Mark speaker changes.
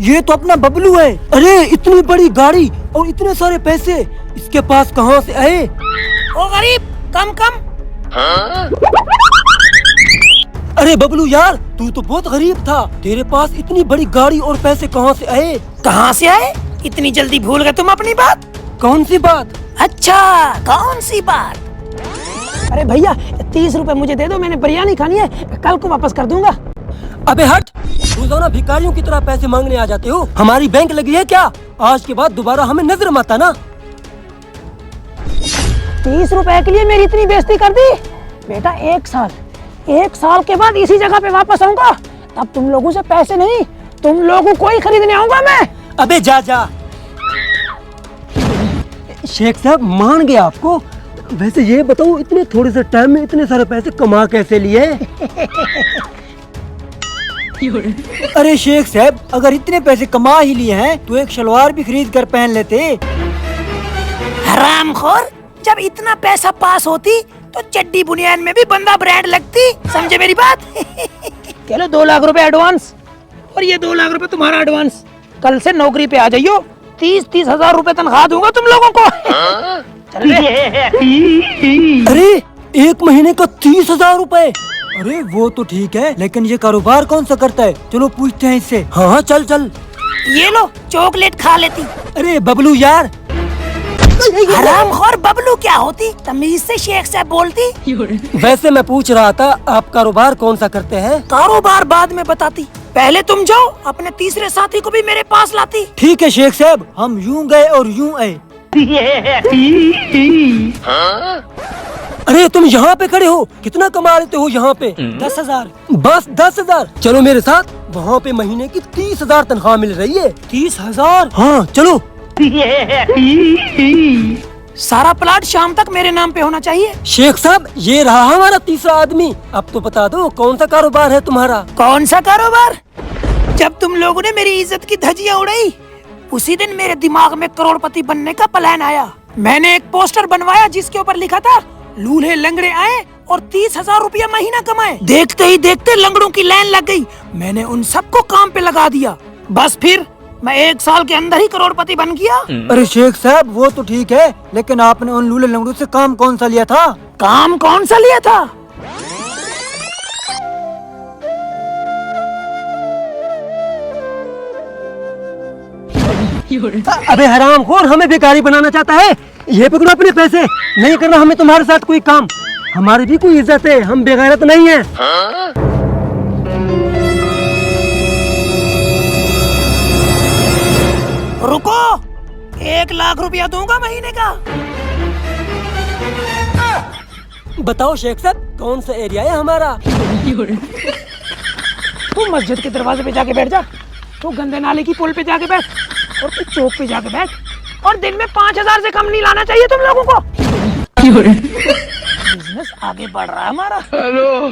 Speaker 1: ये तो अपना बबलू है। अरे इतनी बड़ी गाड़ी और इतने सारे पैसे इसके पास कहाँ से आए?
Speaker 2: ओ गरीब, कम कम।
Speaker 1: अरे बबलू यार, तू तो बहुत गरीब था, तेरे पास इतनी बड़ी गाड़ी और पैसे कहाँ से आए?
Speaker 2: कहाँ से आए? इतनी जल्दी भूल गए तुम अपनी बात?
Speaker 1: कौन सी बात?
Speaker 2: अच्छा, कौन सी बात? अरे भैया 30 रुपए मुझे दे दो, मैंने बिरयानी खानी है, कल को वापस कर दूंगा।
Speaker 1: अबे हट, रोजाना भिखारियों की तरह पैसे मांगने आ जाते हो। हमारी बैंक लगी है क्या? आज के बाद दोबारा हमें नजर मत आना।
Speaker 2: 30 रुपए के लिए मेरी इतनी बेइज्जती कर दी? बेटा एक साल के बाद इसी जगह पे वापस आऊंगा, तब तुम लोगों से पैसे नहीं, तुम लोगों को ही खरीदने आऊंगा मैं।
Speaker 1: अबे जा जा। शेख साहब मान गया आपको। वैसे ये बताओ, इतने थोड़े से टाइम में इतने सारे पैसे कमा कैसे लिए? अरे शेख साहब, अगर इतने पैसे कमा ही लिए हैं तो एक शलवार भी खरीद कर पहन लेते।
Speaker 2: हरामखोर, जब इतना पैसा पास होती तो चड्डी बुनियान में भी बंदा ब्रांड लगती, समझे मेरी बात? चलो 2 लाख रुपए एडवांस, और ये 2 लाख रुपए तुम्हारा एडवांस। कल से नौकरी पे आ जाइयो, 30 हजार रुपए तनख्वाह दूंगा तुम लोगों को। चल
Speaker 1: अरे 1 महीने का 30,000 रुपए? अरे वो तो ठीक है, लेकिन ये कारोबार कौन सा करता है? चलो पूछते हैं इससे। हाँ चल चल।
Speaker 2: ये लो चॉकलेट खा लेती।
Speaker 1: अरे बबलू यार।
Speaker 2: हरामखोर, बबलू क्या होती? तमीज से शेख साहब बोलती।
Speaker 1: वैसे मैं पूछ रहा था, आप कारोबार कौन सा करते हैं?
Speaker 2: कारोबार बाद में बताती, पहले तुम जाओ अपने तीसरे साथी को भी मेरे पास लाती।
Speaker 1: ठीक है शेख साहब, हम यूं गए और यूं आए। अरे तुम यहाँ पे खड़े हो, कितना कमा लेते हो यहाँ पे?
Speaker 2: 10,000।
Speaker 1: बस 10,000? चलो मेरे साथ, वहाँ पे महीने की 30,000 तनख्वाह मिल रही है।
Speaker 2: 30,000?
Speaker 1: हाँ चलो।
Speaker 2: सारा प्लाट शाम तक मेरे नाम पे होना चाहिए।
Speaker 1: शेख साहब ये रहा हमारा तीसरा आदमी। अब तो बता दो कौन सा कारोबार है तुम्हारा?
Speaker 2: कौन सा कारोबार? जब तुम लोगों ने मेरी इज्जत की धज्जियां उड़ाई, उसी दिन मेरे दिमाग में करोड़पति बनने का प्लान आया। मैंने एक पोस्टर बनवाया जिसके ऊपर लिखा था, लूल्हे लंगड़े आए और 30,000 रुपया महीना कमाए। देखते ही देखते लंगड़ों की लाइन लग गई। मैंने उन सबको काम पे लगा दिया। बस फिर मैं 1 साल के अंदर ही करोड़पति बन गया।
Speaker 1: अरे शेख साहब वो तो ठीक है, लेकिन आपने उन लूले लंगड़ों से काम कौन सा लिया था?
Speaker 2: काम कौन सा लिया था?
Speaker 1: अबे हरामखोर, हमें भिखारी बनाना चाहता है? ये पकड़ो अपने पैसे। नहीं करना हमें तुम्हारे साथ कोई काम, हमारी भी कोई इज्जत है, हम बेगैरत नहीं है।
Speaker 2: रुको, 1 लाख रुपया दूंगा महीने का।
Speaker 1: बताओ शेख साहब, कौन सा एरिया है हमारा?
Speaker 2: तू मस्जिद के दरवाजे पे जाके बैठ जा, तू गंदे नाले की पुल पे जाके बैठ, और तू चौक पे जाके बैठ, और दिन में 5,000 से कम नहीं लाना चाहिए तुम लोगों को। बिजनेस आगे बढ़ रहा है हमारा। हेलो।